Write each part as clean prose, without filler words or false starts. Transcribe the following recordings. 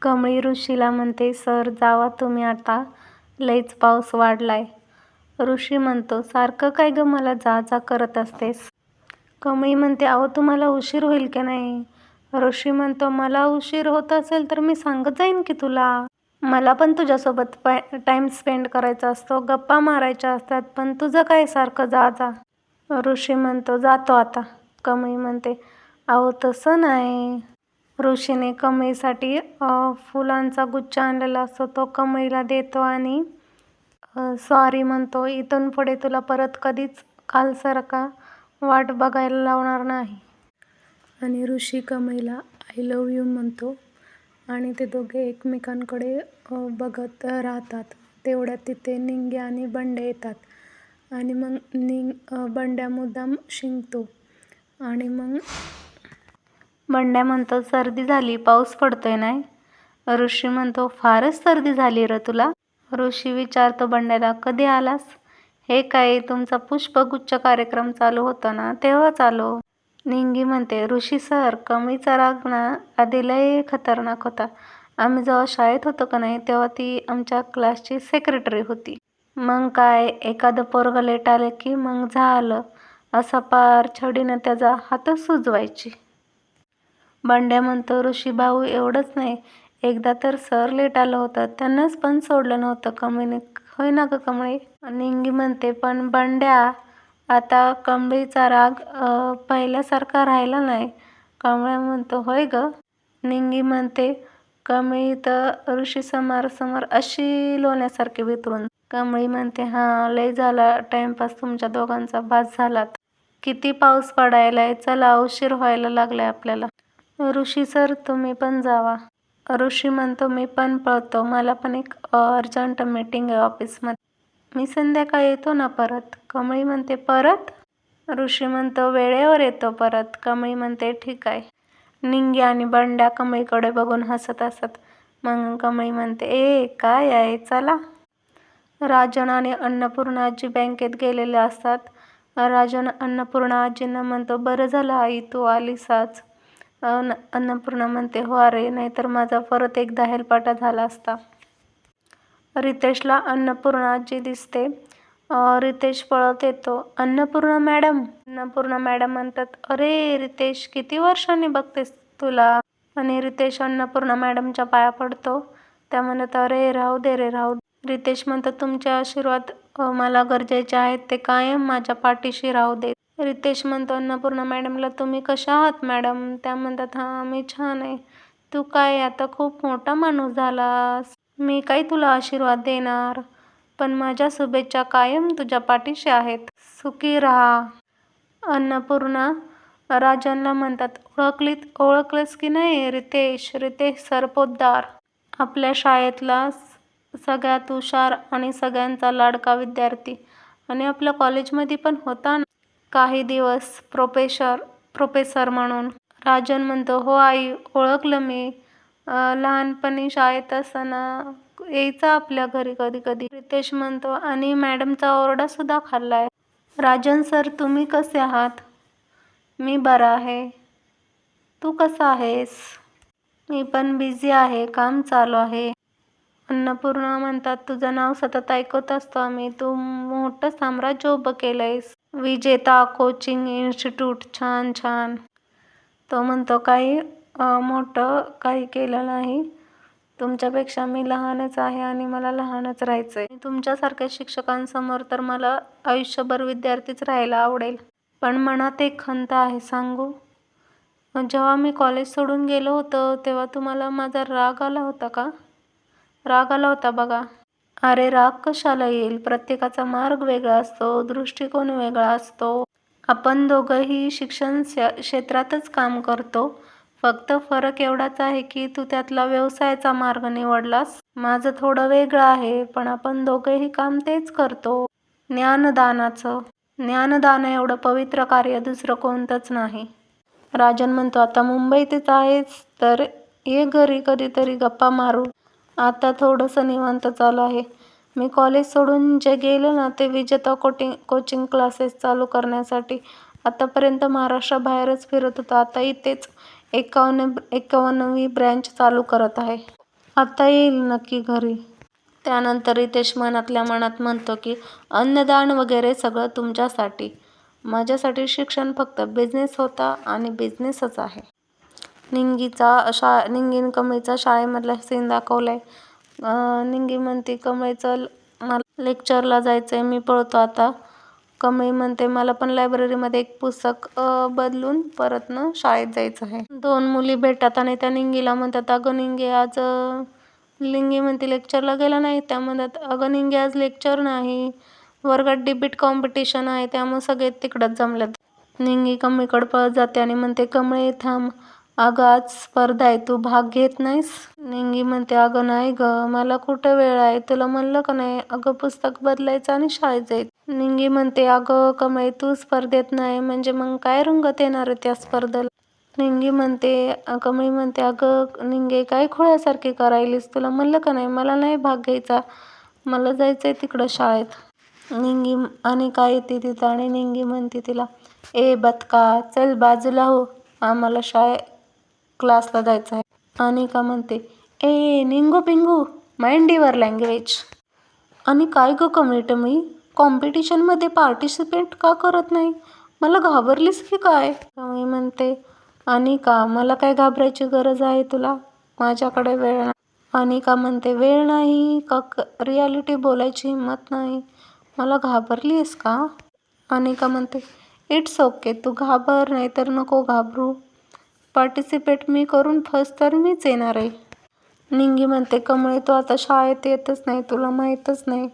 कमळी ऋषीला म्हणते, sir Java तुम्ही आता, लईच पाऊस वाढलाय. ऋषी म्हणतो, सारखं काय ग मला जा जा करत असतेस. कमळी म्हणते, अहो तुम्हाला उशीर होईल की नाही. ऋषी म्हणतो, मला उशीर होत असेल तर मी सांगत जाईन की तुला. मला पण तुझ्यासोबत टाइम स्पेंड करायचा असतो, गप्पा मारायच्या असतात, पण तुझं काय सारखं जा जा. ऋषी म्हणतो, जातो आता. कमळी म्हणते, अहो तसं नाही. ऋषीने कमळीसाठी फुलांचा गुच्छ आणलेला असतो, तो कमळीला देतो आणि सॉरी म्हणतो, इथून पुढे तुला परत कधीच कालसारखा वाट बघायला लावणार नाही. आणि ऋषी कमळीला आय लव्ह यू म्हणतो आणि ते दोघे एकमेकांकडे बघत राहतात. तेवढ्यात तिथे निंग्या आणि बंड्या येतात आणि मग बंड्या मुद्दाम शिंकतो आणि मग बंड्या म्हणतो, सर्दी झाली, पाऊस पडतोय नाही. ऋषी म्हणतो, फारच सर्दी झाली र तुला. ऋषी विचारतो बंड्याला, कधी आलास. हे काय तुमचा पुष्पगुच्छ कार्यक्रम चालू होता ना, तेव्हाच आलो. निंगी म्हणते, ऋषी सर, कमळीचा राग ना आधी लय खतरनाक होता. आम्ही जेव्हा शाळेत होतो का नाही तेव्हा ती आमच्या क्लासची सेक्रेटरी होती. मग काय एखादं पोरगं लेट आलं की मग झालं, असा पार छडीनं त्याचा हातच सुजवायची. बंड्या म्हणतो, ऋषी भाऊ एवढंच नाही, एकदा तर सर लेट आलं होतं, त्यांनाच पण सोडलं नव्हतं कमळीने, होय ना ग कमळी. निंगी म्हणते, पण बंड्या आता कमळीचा राग पहिल्यासारखा राहिला नाही. कमळ्या म्हणतो, होय ग. निंगी म्हणते, कमळी तर ऋषी समोर अशी लोण्यासारखी वितळून. कमळी म्हणते, हां लय झाला टाइमपास तुमच्या दोघांचा, बास झालात. किती पाऊस पडायलाय, चला उशीर व्हायला लागलाय आपल्याला. ऋषी सर तुम्ही पण जावा. ऋषी म्हणतो, मी पण पळतो, मला पण एक अर्जंट मीटिंग आहे ऑफिसमध्ये, मी संध्याकाळी येतो ना परत. कमळी म्हणते, परत. ऋषी म्हणतो, वेळेवर येतो परत. कमळी म्हणते, ठीक आहे. निंगी आणि बंड्या कमळीकडे बघून हसत असत. मग कमळी म्हणते, काय आहे, चला. राजन आणि अन्नपूर्णा आजी बँकेत गेलेले असतात. राजन अन्नपूर्णा आजींना म्हणतो, बरं झालं आई तू आलीस आज. अन्नपूर्णा म्हणते, हो अरे, नाहीतर माझा परत एकदा हेलपाटा झाला असता. रितेशला अन्नपूर्णा आजी दिसते. रितेश पळत येतो, अन्नपूर्णा मॅडम. अन्नपूर्णा मॅडम म्हणतात, अरे रितेश, किती वर्षांनी बघतेस तुला. आणि रितेश अन्नपूर्णा मॅडमच्या पाया पडतो. त्या म्हणतात, अरे राहू दे रे, राहू दे. रितेश म्हणतात, तुमचे आशीर्वाद मला गरजेचे आहेत, ते कायम माझ्या पाठीशी राहू दे. रितेश म्हणतो अन्नपूर्णा मॅडमला, तुम्ही कशा आहात मॅडम. त्या म्हणतात, हां मी छान आहे, तू काय आता खूप मोठा माणूस झालास, मी काही तुला आशीर्वाद देणार, पण माझ्या शुभेच्छा कायम तुझ्या पाठीशी आहेत, सुखी राहा. अन्नपूर्णा राजनला म्हणतात, ओळखलंस की नाही रितेश. रितेश सरपोतदार, आपल्या शाळेतला सगळ्यात हुशार आणि सगळ्यांचा लाडका विद्यार्थी, आणि आपल्या कॉलेजमध्ये पण होता ना काही दिवस प्रोफेसर म्हणून. राजन म्हणतो, हो आई ओळखलं मी, लहानपणी शाळेत असताना यायचा आपल्या घरी कधी कधी. रितेश म्हणतो, आणि मॅडमचा ओरडा सुद्धा खाल्लाय. राजन सर तुम्ही कसे आहात. मी बरा आहे, तू कसा आहेस. मी पण बिझी आहे, काम चालू आहे. अन्नपूर्णा म्हणतात, तुझं नाव सतत ऐकत असतो आम्ही, तू मोठं साम्राज्य उभं केलंयस, विजेता कोचिंग इन्स्टिट्यूट, छान छान. तो म्हणतो, काही मोठं काही केलं नाही, तुमच्यापेक्षा मी लहानच आहे आणि मला लहानच राहायचंय. तुमच्यासारख्या शिक्षकांसमोर तर मला आयुष्यभर विद्यार्थीच राहायला आवडेल. पण मनात एक खंत आहे, सांगू. जेव्हा मी कॉलेज सोडून गेलो होतो तेव्हा तुम्हाला माझा राग आला होता का. राग आला होता बघा. अरे राग कशाला येईल, प्रत्येकाचा मार्ग वेगळा असतो, दृष्टिकोन वेगळा असतो. आपण दोघंही शिक्षण क्षेत्रातच काम करतो, फक्त फरक एवढाच आहे की तू त्यातला व्यवसायाचा मार्ग निवडलास, माझं थोडं वेगळं आहे, पण आपण दोघंही काम तेच करतो, ज्ञानदानाचं. ज्ञानदान एवढं पवित्र कार्य दुसरं कोणतंच नाही. राजन म्हणतो, आता मुंबईतच आहेस तर ये घरी कधीतरी गप्पा मारू. आता थोडंसं निवांत चालू आहे. मी कॉलेज सोडून जे गेलो ना ते विजेता कोचिंग क्लासेस चालू करण्यासाठी. आतापर्यंत महाराष्ट्राबाहेरच फिरत होतो, आता इथेच 51वी ब्रँच चालू करत आहे. आता येईल नक्की घरी. त्यानंतर रितेश मनातल्या मनात म्हणतो की अन्नदान वगैरे सगळं तुमच्यासाठी. माझ्यासाठी शिक्षण फक्त बिझनेस होता आणि बिझनेसच आहे. निंगीन कमळीचा शाळेमधला सीन दाखवलाय. निंगी म्हणते मला लेक्चरला जायचंय, मी पळतो आता. कमळी म्हणते मला पण लायब्ररीमध्ये एक पुस्तक बदलून परत शाळेत जायचं आहे. दोन मुली भेटतात आणि त्या निंगीला म्हणतात अगं निंगे आज लिंगी म्हणते लेक्चरला गेला नाही. त्या म्हणतात अगं निंगे आज लेक्चर नाही, वर्गात डिबेट कॉम्पिटिशन आहे, त्यामुळे सगळे तिकडंच जमल्यात. निंगी कमळीकडे पळत जाते आणि म्हणते कमळे थांब, अगं आज स्पर्धा आहे, तू भाग घेत नाहीस? निंगी म्हणते अगं नाही ग, मला कुठं वेळ आहे, तुला म्हणलं का नाही अगं पुस्तक बदलायचं आणि शाळेत जायचं. निंगी म्हणते अगं कमळे तू स्पर्धेत नाही म्हणजे मग काय रंगत येणार आहे त्या स्पर्धेला? कमळी म्हणते अगं निंगे काय खोळ्यासारखी करायलीस, तुला म्हणलं का नाही मला नाही भाग घ्यायचा, मला जायचंय तिकडं शाळेत. निंगी आणि काय येते तिथं आणि निंगी म्हणते तिला ए बदका चल बाजूला हो, आम्हाला क्लासला जायचं आहे. आणि का म्हणते ए निंगू पिंगू माइंड युअर लँग्वेज. आणि काय गं कमळी कॉम्पिटिशनमध्ये पार्टिसिपेट का करत नाही, मला घाबरलीस की काय? कमळी म्हणते आणि का मला काय घाबरायची गरज आहे तुला, माझ्याकडे वेळ नाही. आणि का म्हणते वेळ नाही का रियालिटी बोलायची हिंमत नाही, मला घाबरलीस का? आणि का म्हणते इट्स ओके, तू घाबर नाही तर नको घाबरू, पार्टिसिपेट मी करून फर्स्ट तर मीच येणार आहे. निंगी म्हणते कमळे तू आता शाळेत येतच नाही, तुला माहीतच नाही,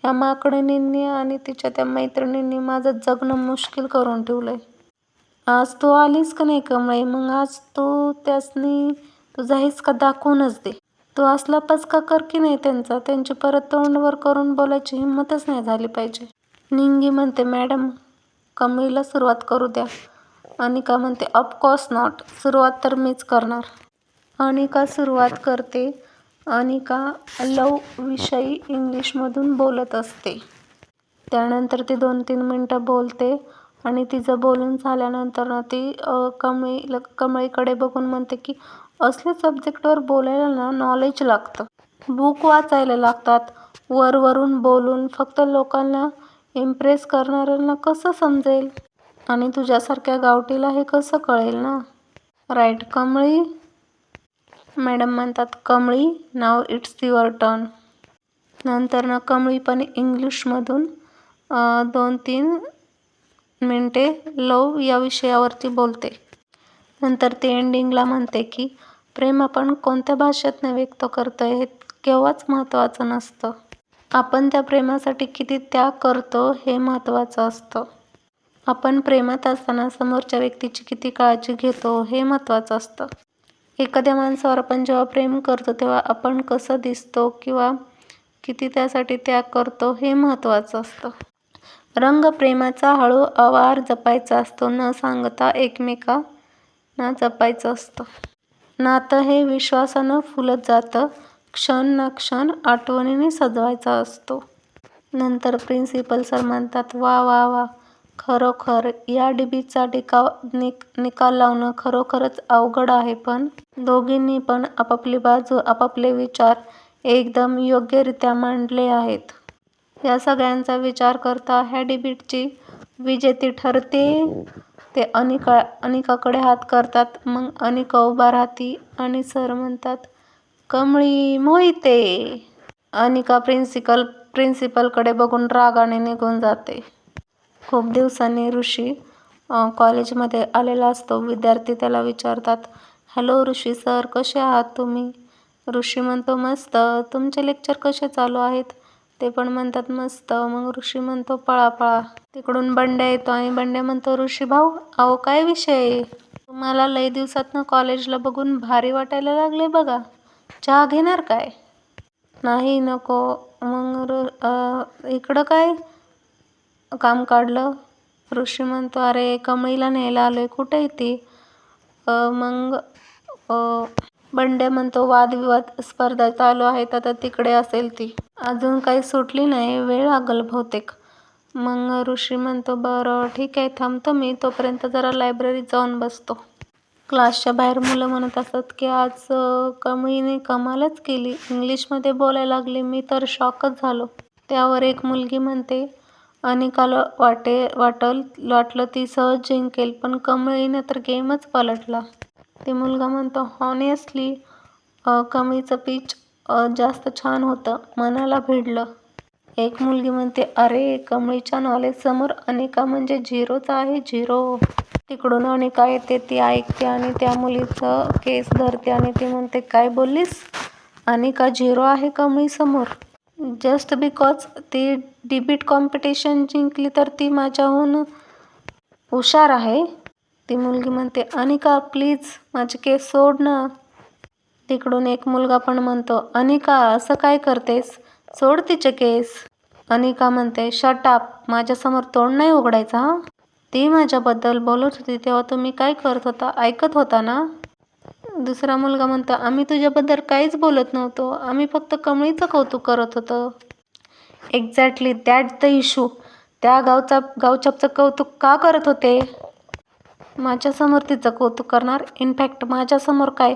ह्या माकडीनींनी आणि तिच्या त्या मैत्रिणींनी माझं जगणं मुश्किल करून ठेवलंय. आज तू आलीस का नाही कमळे, मग आज तू त्यासनी तुझा हिसका दाखवूनच दे. तू असला पचका कर की नाही त्यांची परत तोंडवर करून बोलायची हिंमतच नाही झाली पाहिजे. निंगी म्हणते मॅडम कमळीला सुरुवात करू द्या. आणि का म्हणते ऑफकोर्स नॉट, सुरुवात तर मीच करणार. आणि का सुरुवात करते. आणि का लव विषयी इंग्लिशमधून बोलत असते. त्यानंतर ती 2-3 मिनटं बोलते आणि तिचं बोलून झाल्यानंतर ती कमळीकडे बघून म्हणते की असल्या सब्जेक्टवर बोलायला नॉलेज लागतं, बुक वाचायला लागतात, वरून बोलून फक्त लोकांना इम्प्रेस करणाऱ्यांना कसं समजेल आणि तुझ्यासारख्या गावठीला हे कसं कळेल ना, राईट कमळी? मॅडम म्हणतात कमळी नाव इट्स युअर टर्न. नंतर कमळी पण इंग्लिशमधून 2-3 मिनटे लव या विषयावरती बोलते. नंतर ती एंडिंगला म्हणते की प्रेम आपण कोणत्या भाषेतनं व्यक्त करतोय हे केव्हाच महत्त्वाचं नसतं, आपण त्या प्रेमासाठी किती त्याग करतो हे महत्त्वाचं असतं. आपण प्रेमात असताना समोरच्या व्यक्तीची किती काळजी घेतो हे महत्त्वाचं असतं. एखाद्या माणसावर आपण जेव्हा प्रेम करतो तेव्हा आपण कसं दिसतो किंवा किती त्यासाठी त्याग करतो हे महत्त्वाचं असतं. रंग प्रेमाचा हळूवार जपायचा असतो, न सांगता एकमेकांना जपायचं असतं. नातं हे विश्वासानं फुलत जातं, क्षण ना क्षण आठवणीने सजवायचा असतो. नंतर प्रिन्सिपल सर म्हणतात वा वा वा, खरोखर या डिबीचा निकाल लावणं खरोखरच अवघड आहे, पण दोघींनी पण आपापली बाजू आपापले विचार एकदम योग्यरित्या मांडले आहेत. या सगळ्यांचा विचार करता ह्या डिबेटची विजेती ठरते ते अनिकाकडे हात करतात. मग अनिका उभा राहती आणि सर म्हणतात कमळी मोहिते. अनिका प्रिन्सिपलकडे बघून रागाने निघून जाते. खूप दिवसांनी ऋषी कॉलेजमध्ये आलेला असतो. विद्यार्थी त्याला विचारतात हॅलो ऋषी सर, कसे आहात तुम्ही? ऋषी म्हणतो मस्त, तुमचे लेक्चर कसे चालू आहेत? ते पण म्हणतात मस्त. मग ऋषी म्हणतो पळा पळा. तिकडून बंड्या येतो आणि बंड्या म्हणतो ऋषी भाऊ अहो काय विषय आहे, तुम्हाला लय दिवसातनं कॉलेजला बघून भारी वाटायला लागले बघा, चहा घेणार काय? नाही नको. मग इकडं काय काम काढलं? ऋषी म्हणतो अरे कमळीला न्यायला आलोय, कुठे आहे ती? मग बंड्या म्हणतो वादविवाद स्पर्धा चालू आहेत, आता तिकडे असेल ती, अजून काही सुटली नाही, वेळ लागेल बहुतेक. मग ऋषी म्हणतो बरं ठीक आहे, थांबतो मी, तोपर्यंत जरा लायब्ररीत जाऊन बसतो. क्लासच्या बाहेर मुलं म्हणत असतात की आज कमळीने कमालच केली, इंग्लिशमध्ये बोलायला लागली. मी तर शॉकच झालो. त्यावर एक मुलगी म्हणते, अनिकाला वाटलं ती सहज जिंकेल, पण कमळीने तर गेमच पलटला. ते मुलगा म्हणतो, हॉनेस्टली कमळीचं पिच जास्त छान होतं, मनाला भिडलं. एक मुलगी म्हणते, अरे कमळीच्या नॉलेजसमोर अनिका म्हणजे झिरोच आहे, झिरो. तिकडून अनिका येते, ती ऐकते आणि त्या मुलीचं केस धरते आणि ती म्हणते, काय बोललीस? अनिका झिरो आहे कमळीसमोर. जस्ट बिकॉज ती डिबेट कॉम्पिटिशन जिंकली तर ती माझ्याहून हुशार आहे. ती मुलगी म्हणते, अनिका प्लीज माझे केस सोड ना. तिकडून एक मुलगा पण म्हणतो, अनिका असं काय करतेस, सोड तिचे केस. अनिका म्हणते, शट अप, माझ्यासमोर तोंड नाही उघडायचं हा. ती माझ्याबद्दल बोलत होती तेव्हा तुम्ही काय करत होता, ऐकत होता ना? दुसरा मुलगा म्हणतो, आम्ही तुझ्याबद्दल काहीच बोलत नव्हतो, आम्ही फक्त कमळीचं कौतुक करत होतो. Exactly that the issue. त्या गावच्याचं कौतुक का करत होते? माझ्यासमोर तिचं कौतुक करणार? इनफॅक्ट माझ्यासमोर काय,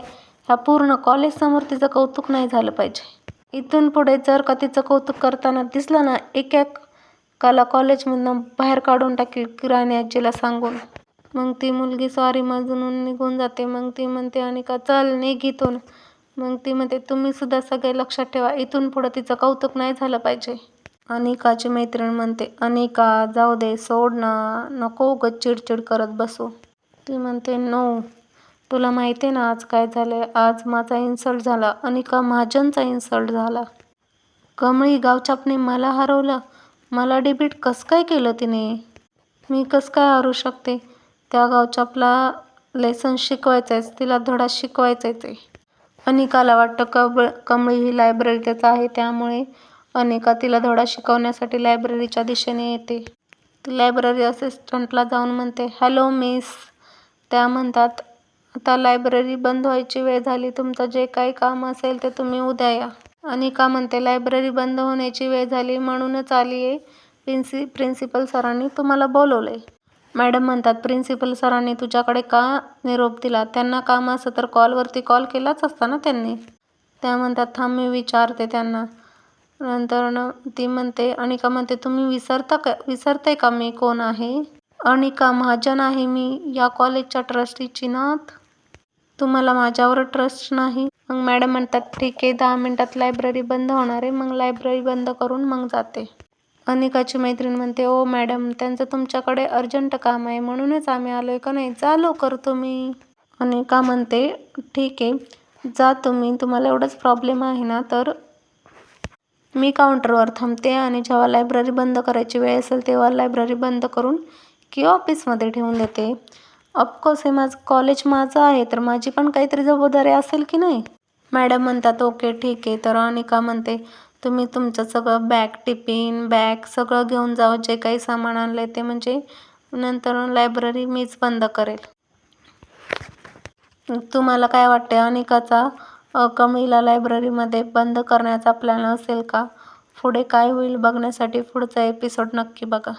ह्या पूर्ण कॉलेजसमोर तिचं कौतुक नाही झालं पाहिजे. इथून पुढे जर का तिचं कौतुक करताना दिसलं ना, एकेकाला कॉलेजमधनं बाहेर काढून टाकेल किराणी आजीला सांगून. मग ती मुलगी सॉरी म्हणून निघून जाते. मग ती म्हणते, अनिका चल निघ इथून. मग ती म्हणते, तुम्ही सुद्धा सगळे लक्षात ठेवा, इथून पुढं तिचं कौतुक नाही झालं पाहिजे. अनिकाची मैत्रीण म्हणते, अनिका जाऊ दे, सोड ना, नको उगाच चिडचिड करत बसू. ती म्हणते, नो, तुला माहिती आहे ना आज काय झालंय? आज माझा इन्सल्ट झाला, अनिका महाजनचा इन्सल्ट झाला. कमळी गावचापने मला हरवलं. मला डिबेट कसं काय केलं तिने? मी कसं काय हरू शकते? त्या गावचापला लेसन शिकवायचंच, तिला धडा शिकवायचाच आहे. अनिकाला वाटतं कमळी ही लायब्ररीतच आहे, त्यामुळे अनिका तिला धडा शिकवण्यासाठी लायब्ररीच्या दिशेने येते. ती लायब्ररी असिस्टंटला जाऊन म्हणते, हॅलो मिस. त्या म्हणतात, आता लायब्ररी बंद व्हायची वेळ झाली, तुमचं जे काही काम असेल ते तुम्ही उद्या या. अनिका म्हणते, लायब्ररी बंद होण्याची वेळ झाली म्हणूनच आली आहे, प्रिन्सिपल सरांनी तुम्हाला बोलवलंय. मॅडम म्हणतात, प्रिन्सिपल सरांनी तुझ्याकडे का निरोप दिला? त्यांना काम असं तर कॉलवरती कॉल केलाच असता ना त्यांनी. त्या म्हणतात, थांब मी विचारते त्यांना. नंतर ती म्हणते, अनिका म्हणते, तुम्ही विसरताय का मी कोण आहे? अनिका महाजन आहे मी, या कॉलेजच्या ट्रस्टीची नात. तुम्हाला माझ्यावर ट्रस्ट नाही? मग मॅडम म्हणतात, ठीक आहे, 10 मिनिटात लायब्ररी बंद होणार आहे, मग लायब्ररी बंद करून मग जाते. अनिकाची मैत्रीण म्हणते, ओ मॅडम, त्यांचं तुमच्याकडे अर्जंट काम आहे म्हणूनच आम्ही आलोय का नाही, जा लवकर तुम्ही. अनिका म्हणते, ठीक आहे, जा तुम्ही, तुम्हाला एवढंच प्रॉब्लेम आहे ना, तर मी काउंटरवर थांबते आणि जेव्हा लायब्ररी बंद करायची वेळ असेल तेव्हा लायब्ररी बंद करून की ऑफिसमध्ये ठेवून देते. ऑफकोर्स हे कॉलेज माझं आहे, तर माझी पण काहीतरी जबाबदारी असेल की नाही? मॅडम म्हणतात, ओके ठीक आहे. तर अनिका म्हणते, तुम्ही तुमचं सगळं टिफिन बॅग सगळं घेऊन जावं, जे काही सामान आणलंय ते, म्हणजे नंतर लायब्ररी मीच बंद करेल. तुम्हाला काय वाटते, अनिकाचा कमळीला लायब्ररीमध्ये बंद करण्याचा प्लॅन असेल का? पुढे काय होईल बघण्यासाठी पुढचा एपिसोड नक्की बघा.